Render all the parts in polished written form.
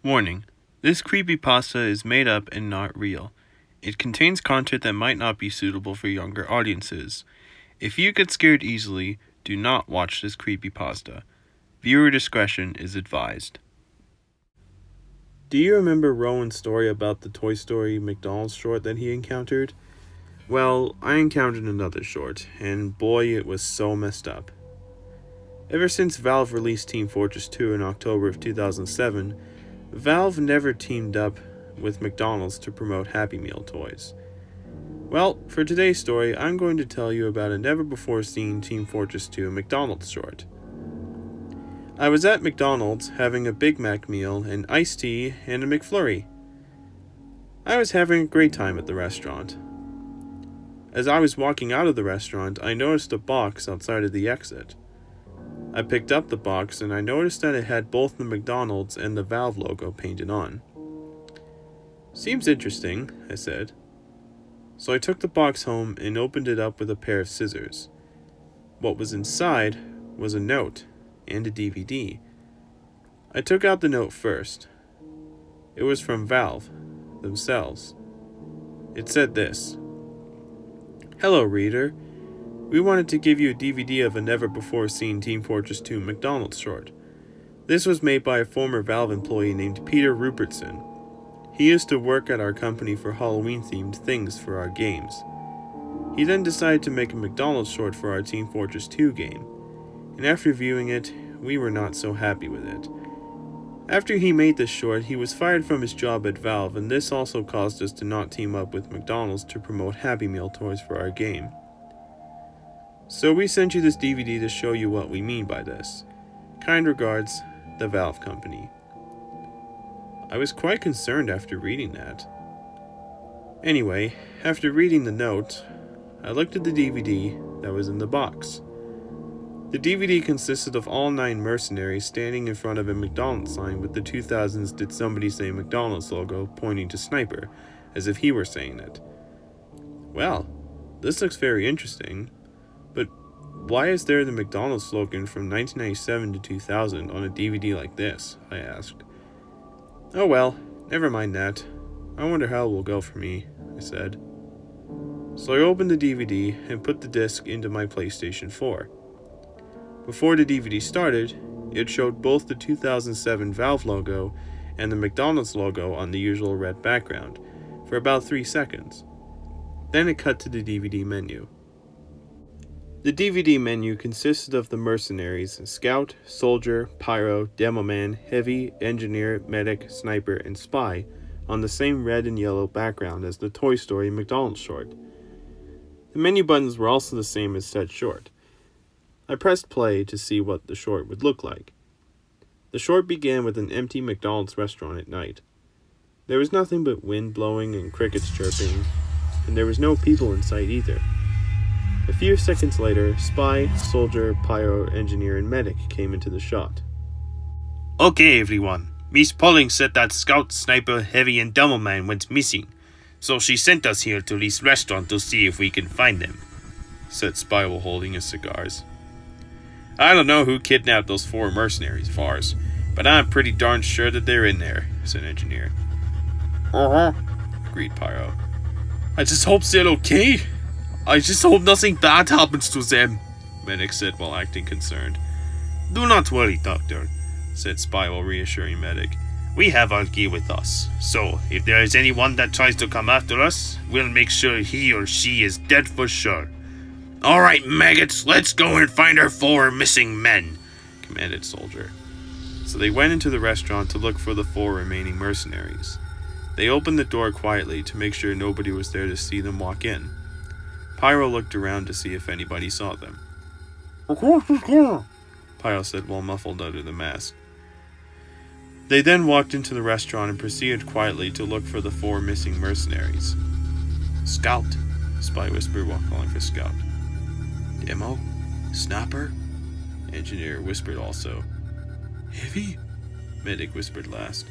Warning: this creepypasta is made up and not real. It contains content that might not be suitable for younger audiences. If you get scared easily, do not watch this creepypasta. Viewer discretion is advised. Do you remember Rowan's story about the Toy Story McDonald's short that he encountered? Well, I encountered another short, and boy, it was so messed up. Ever since Valve released Team Fortress 2 in October of 2007, Valve never teamed up with McDonald's to promote Happy Meal toys. Well, for today's story, I'm going to tell you about a never-before-seen Team Fortress 2 McDonald's short. I was at McDonald's having a Big Mac meal, an iced tea, and a McFlurry. I was having a great time at the restaurant. As I was walking out of the restaurant, I noticed a box outside of the exit. I picked up the box and I noticed that it had both the McDonald's and the Valve logo painted on. "Seems interesting," I said. So I took the box home and opened it up with a pair of scissors. What was inside was a note and a DVD. I took out the note first. It was from Valve themselves. It said this: "Hello, reader. We wanted to give you a DVD of a never-before-seen Team Fortress 2 McDonald's short. This was made by a former Valve employee named Peter Rupertson. He used to work at our company for Halloween-themed things for our games. He then decided to make a McDonald's short for our Team Fortress 2 game, and after viewing it, we were not so happy with it. After he made this short, he was fired from his job at Valve, and this also caused us to not team up with McDonald's to promote Happy Meal toys for our game. So we sent you this DVD to show you what we mean by this. Kind regards, the Valve Company." I was quite concerned after reading that. Anyway, after reading the note, I looked at the DVD that was in the box. The DVD consisted of all 9 mercenaries standing in front of a McDonald's sign with the 2000s Did Somebody Say McDonald's logo pointing to Sniper, as if he were saying it. Well, this looks very interesting. But why is there the McDonald's slogan from 1997 to 2000 on a DVD like this? I asked. "Oh well, never mind that. I wonder how it will go for me," I said. So I opened the DVD and put the disc into my PlayStation 4. Before the DVD started, it showed both the 2007 Valve logo and the McDonald's logo on the usual red background for about 3 seconds. Then it cut to the DVD menu. The DVD menu consisted of the mercenaries Scout, Soldier, Pyro, Demoman, Heavy, Engineer, Medic, Sniper, and Spy on the same red and yellow background as the Toy Story McDonald's short. The menu buttons were also the same as said short. I pressed play to see what the short would look like. The short began with an empty McDonald's restaurant at night. There was nothing but wind blowing and crickets chirping, and there was no people in sight either. A few seconds later, Spy, Soldier, Pyro, Engineer, and Medic came into the shot. "Okay, everyone. Miss Pauling said that Scout, Sniper, Heavy, and Demoman went missing, so she sent us here to this restaurant to see if we can find them," said Spy while holding his cigars. "I don't know who kidnapped those 4 mercenaries of ours, but I'm pretty darn sure that they're in there," said Engineer. Agreed Pyro. "I just hope they're okay. I just hope nothing bad happens to them," Medic said while acting concerned. "Do not worry, Doctor," said Spy while reassuring Medic. "We have our gear with us, so if there is anyone that tries to come after us, we'll make sure he or she is dead for sure. Alright, maggots, let's go and find our 4 missing men," commanded Soldier. So they went into the restaurant to look for the 4 remaining mercenaries. They opened the door quietly to make sure nobody was there to see them walk in. Pyro looked around to see if anybody saw them. Pyro said while muffled under the mask. They then walked into the restaurant and proceeded quietly to look for the 4 missing mercenaries. "Scout," Spy whispered while calling for Scout. "Demo? Sniper?" Engineer whispered also. "Heavy?" Medic whispered last.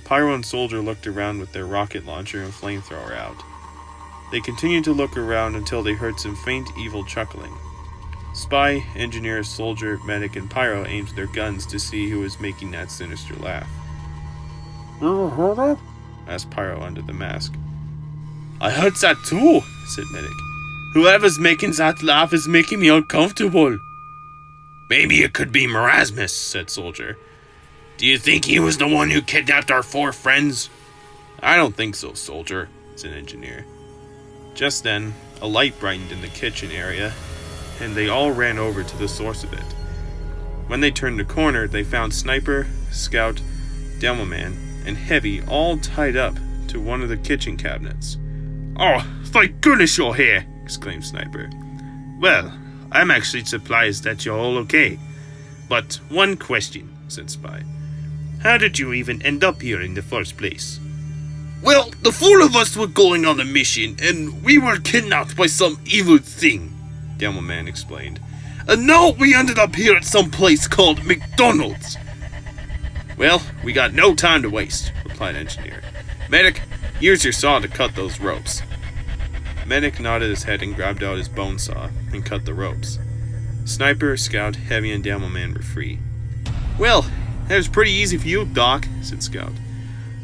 Pyro and Soldier looked around with their rocket launcher and flamethrower out. They continued to look around until they heard some faint evil chuckling. Spy, Engineer, Soldier, Medic, and Pyro aimed their guns to see who was making that sinister laugh. ever heard of? Asked Pyro under the mask. I heard that too, said Medic. Whoever's making that laugh is making me uncomfortable. Maybe it could be Marasmus, said Soldier. Do you think he was the one who kidnapped our 4 friends? I don't think so, Soldier, said Engineer. Just then, a light brightened in the kitchen area, and they all ran over to the source of it. When they turned the corner, they found Sniper, Scout, Demoman, and Heavy all tied up to one of the kitchen cabinets. Oh, thank goodness you're here, exclaimed Sniper. Well, I'm actually surprised that you're all okay. But one question, said Spy. How did you even end up here in the first place? Well, the 4 of us were going on a mission, and we were kidnapped by some evil thing, Demoman explained. And now we ended up here at some place called McDonald's. Well, we got no time to waste, replied Engineer. Medic, here's your saw to cut those ropes. Medic nodded his head and grabbed out his bone saw and cut the ropes. Sniper, Scout, Heavy, and Demoman were free. Well, that was pretty easy for you, Doc, said Scout.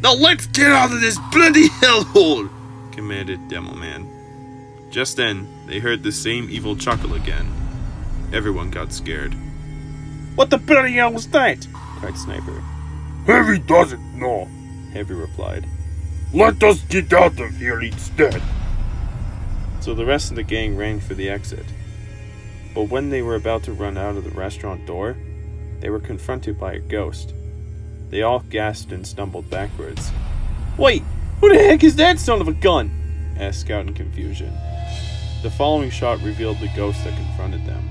Now let's get out of this bloody hellhole, commanded Demoman. Just then, they heard the same evil chuckle again. Everyone got scared. What the bloody hell was that? Cried Sniper. Heavy doesn't know, Heavy replied. Let us get out of here instead. So the rest of the gang ran for the exit. But when they were about to run out of the restaurant door, they were confronted by a ghost. They all gasped and stumbled backwards. Wait, who the heck is that son of a gun? Asked Scout in confusion. The following shot revealed the ghost that confronted them.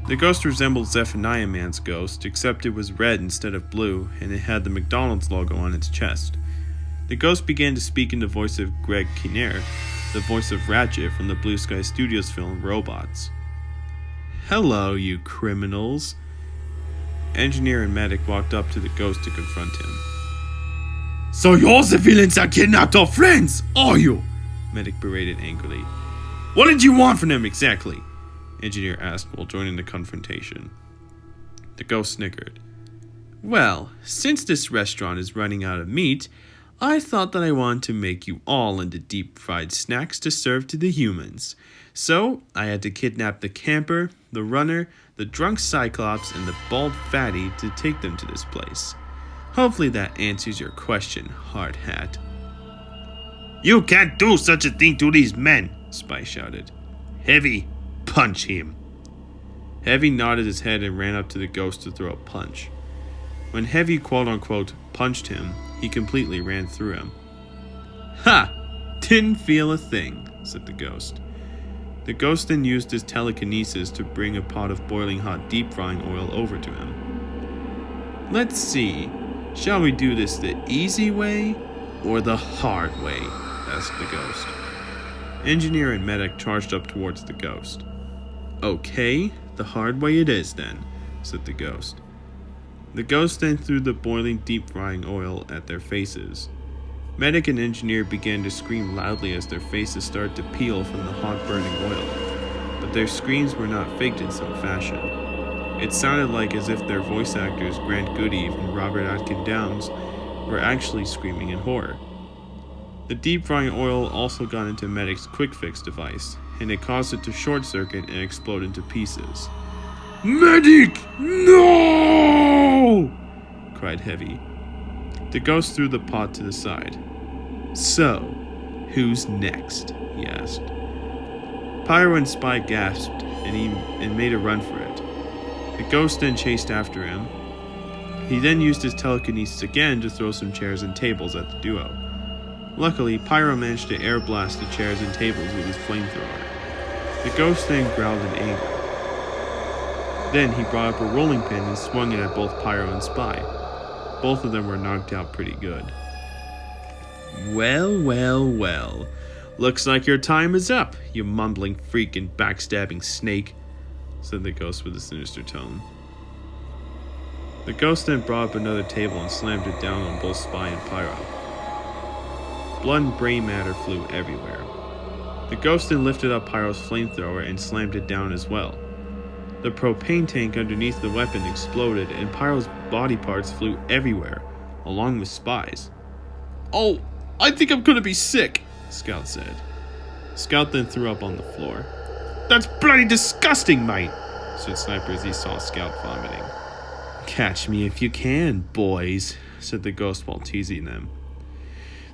The ghost resembled Zephaniah Man's ghost, except it was red instead of blue, and it had the McDonald's logo on its chest. The ghost began to speak in the voice of Greg Kinnear, the voice of Ratchet from the Blue Sky Studios film Robots. Hello, you criminals. Engineer and Medic walked up to the ghost to confront him. So you're the villains that kidnapped our friends, are you? Medic berated angrily. What did you want from them exactly? Engineer asked while joining the confrontation. The ghost snickered. Well, since this restaurant is running out of meat, I thought that I wanted to make you all into deep-fried snacks to serve to the humans. So, I had to kidnap the camper, the runner, the drunk Cyclops, and the bald fatty to take them to this place. Hopefully that answers your question, hard hat. You can't do such a thing to these men, Spy shouted. Heavy, punch him. Heavy nodded his head and ran up to the ghost to throw a punch. When Heavy quote-unquote punched him, he completely ran through him. Ha! Didn't feel a thing, said the ghost. The ghost then used his telekinesis to bring a pot of boiling hot deep frying oil over to him. Let's see, shall we do this the easy way or the hard way? Asked the ghost. Engineer and Medic charged up towards the ghost. Okay, the hard way it is then, said the ghost. The ghost then threw the boiling deep frying oil at their faces. Medic and Engineer began to scream loudly as their faces started to peel from the hot burning oil, but their screams were not faked in some fashion. It sounded like as if their voice actors Grant Goodeve and Robert Atkin Downes were actually screaming in horror. The deep frying oil also got into Medic's quick fix device, and it caused it to short circuit and explode into pieces. Medic! No! Cried Heavy. The ghost threw the pot to the side. So, who's next? He asked. Pyro and Spy gasped and made a run for it. The ghost then chased after him. He then used his telekinesis again to throw some chairs and tables at the duo. Luckily, Pyro managed to air blast the chairs and tables with his flamethrower. The ghost then growled in anger. Then he brought up a rolling pin and swung it at both Pyro and Spy. Both of them were knocked out pretty good. Well, well, well. Looks like your time is up, you mumbling freak and backstabbing snake, said the ghost with a sinister tone. The ghost then brought up another table and slammed it down on both Spy and Pyro. Blood and brain matter flew everywhere. The ghost then lifted up Pyro's flamethrower and slammed it down as well. The propane tank underneath the weapon exploded and Pyro's body parts flew everywhere, along with spies. "Oh, I think I'm gonna be sick," Scout said. Scout then threw up on the floor. "That's bloody disgusting, mate," said Sniper as he saw Scout vomiting. Catch me if you can, boys, said the ghost while teasing them.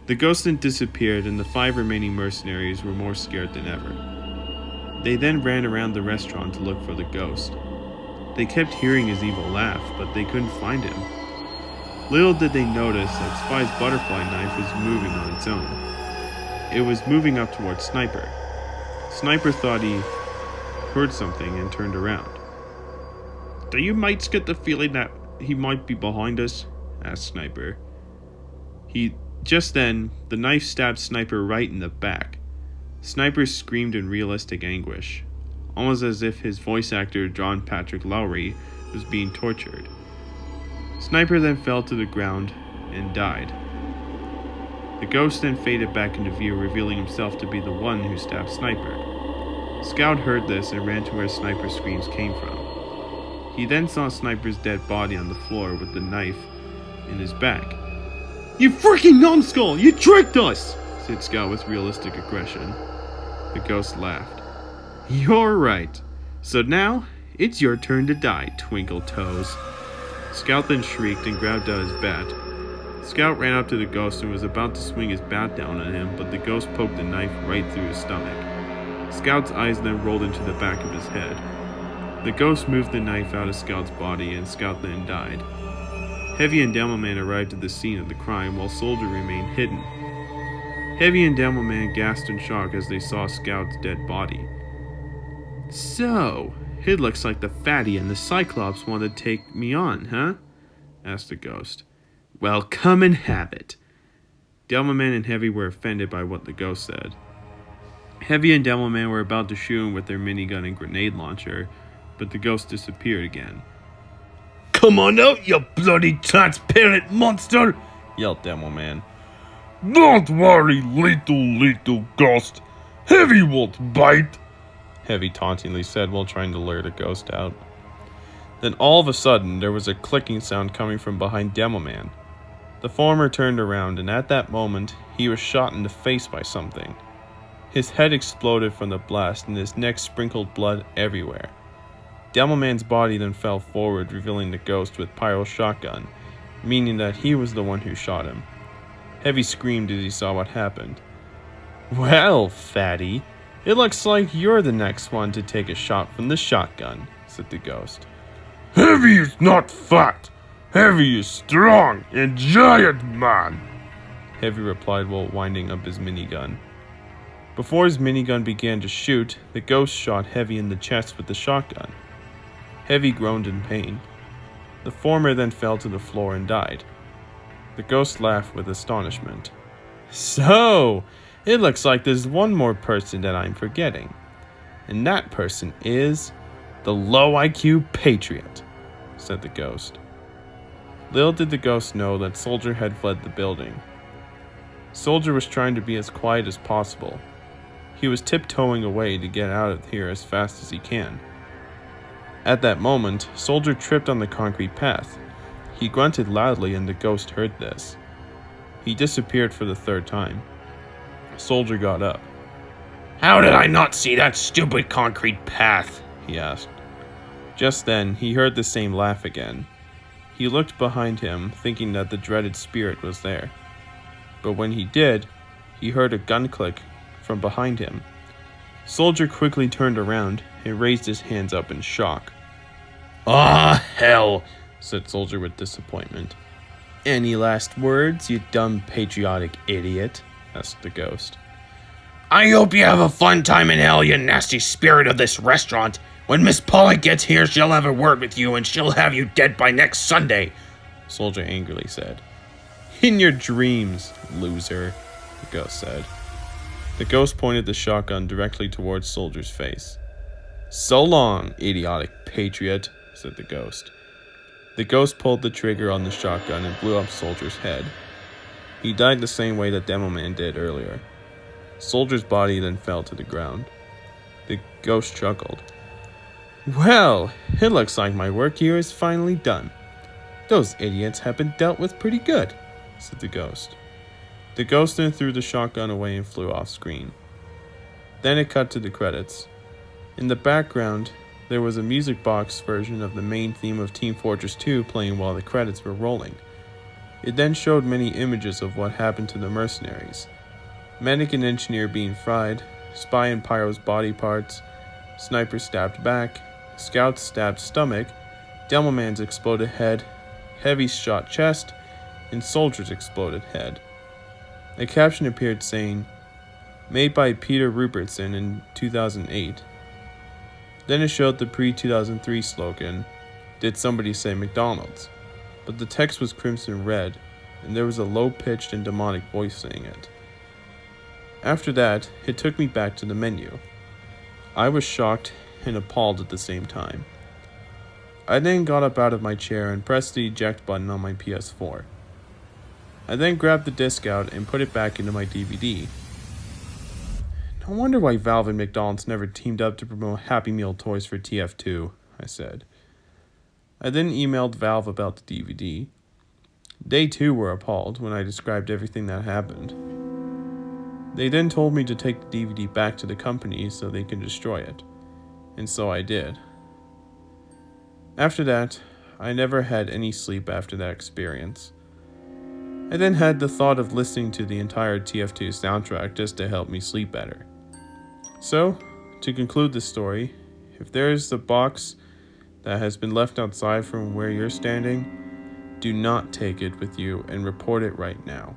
The ghost then disappeared, and the 5 remaining mercenaries were more scared than ever. They then ran around the restaurant to look for the ghost. They kept hearing his evil laugh, but they couldn't find him. Little did they notice that Spy's butterfly knife was moving on its own. It was moving up towards Sniper. Sniper thought he heard something and turned around. "Do you mates get the feeling that He might be behind us?" asked Sniper. Just then, the knife stabbed Sniper right in the back. Sniper screamed in realistic anguish, almost as if his voice actor John Patrick Lowry was being tortured. Sniper then fell to the ground and died. The ghost then faded back into view, revealing himself to be the one who stabbed Sniper. Scout heard this and ran to where Sniper's screams came from. He then saw Sniper's dead body on the floor with the knife in his back. "You freaking numbskull! You tricked us!" said Scout with realistic aggression. The ghost laughed. "You're right. So now, it's your turn to die, Twinkle Toes." Scout then shrieked and grabbed out his bat. Scout ran up to the ghost and was about to swing his bat down on him, but the ghost poked the knife right through his stomach. Scout's eyes then rolled into the back of his head. The ghost moved the knife out of Scout's body, and Scout then died. Heavy and Demoman arrived at the scene of the crime, while Soldier remained hidden. Heavy and Demoman gasped in shock as they saw Scout's dead body. "So, it looks like the fatty and the Cyclops want to take me on, huh?" asked the ghost. "Well, come and have it." Demoman and Heavy were offended by what the ghost said. Heavy and Demoman were about to shoot him with their minigun and grenade launcher, but the ghost disappeared again. "Come on out, you bloody transparent monster!" yelled Demoman. "Don't worry, little ghost. Heavy won't bite," Heavy tauntingly said while trying to lure the ghost out. Then all of a sudden, there was a clicking sound coming from behind Demoman. The former turned around, and at that moment, he was shot in the face by something. His head exploded from the blast, and his neck sprinkled blood everywhere. Demoman's body then fell forward, revealing the ghost with Pyro's shotgun, meaning that he was the one who shot him. Heavy screamed as he saw what happened. "Well, fatty, it looks like you're the next one to take a shot from the shotgun," said the ghost. "Heavy is not fat. Heavy is strong and giant, man," Heavy replied while winding up his minigun. Before his minigun began to shoot, the ghost shot Heavy in the chest with the shotgun. Heavy groaned in pain. The former then fell to the floor and died. The ghost laughed with astonishment. "So, it looks like there's one more person that I'm forgetting. And that person is the low IQ Patriot," said the ghost. Little did the ghost know that Soldier had fled the building. Soldier was trying to be as quiet as possible. He was tiptoeing away to get out of here as fast as he can. At that moment, Soldier tripped on the concrete path. He grunted loudly, and the ghost heard this. He disappeared for the 3rd time. Soldier got up. "How did I not see that stupid concrete path?" he asked. Just then, he heard the same laugh again. He looked behind him, thinking that the dreaded spirit was there. But when he did, he heard a gun click from behind him. Soldier quickly turned around and raised his hands up in shock. "Ah, hell," said Soldier with disappointment. "Any last words, you dumb patriotic idiot?" asked the ghost. "I hope you have a fun time in hell, you nasty spirit of this restaurant. When Miss Pollock gets here, she'll have a word with you, and she'll have you dead by next Sunday," Soldier angrily said. "In your dreams, loser," the ghost said. The ghost pointed the shotgun directly towards Soldier's face. "So long, idiotic patriot," said the ghost. The ghost pulled the trigger on the shotgun and blew up Soldier's head. He died the same way that Demoman did earlier. Soldier's body then fell to the ground. The ghost chuckled. "Well, it looks like my work here is finally done. "Those idiots have been dealt with pretty good," said the ghost. The ghost then threw the shotgun away and flew off screen. Then it cut to the credits. In the background, there was a music box version of the main theme of Team Fortress 2 playing while the credits were rolling. It then showed many images of what happened to the mercenaries. Medic and engineer being fried, spy and pyro's body parts, sniper stabbed back, scout stabbed stomach, Demoman's exploded head, heavy shot chest, and soldier's exploded head. A caption appeared saying, "Made by Peter Rupertson in 2008. Then it showed the pre-2003 slogan, "Did somebody say McDonald's?" But the text was crimson red, and there was a low-pitched and demonic voice saying it. After that, it took me back to the menu. I was shocked and appalled at the same time. I then got up out of my chair and pressed the eject button on my PS4. I then grabbed the disc out and put it back into my DVD. "No wonder why Valve and McDonald's never teamed up to promote Happy Meal toys for TF2, I said. I then emailed Valve about the DVD. They too were appalled when I described everything that happened. They then told me to take the DVD back to the company so they can destroy it, and so I did. After that, I never had any sleep after that experience. I then had the thought of listening to the entire TF2 soundtrack just to help me sleep better. So, to conclude the story, if there is a box that has been left outside from where you're standing, do not take it with you and report it right now."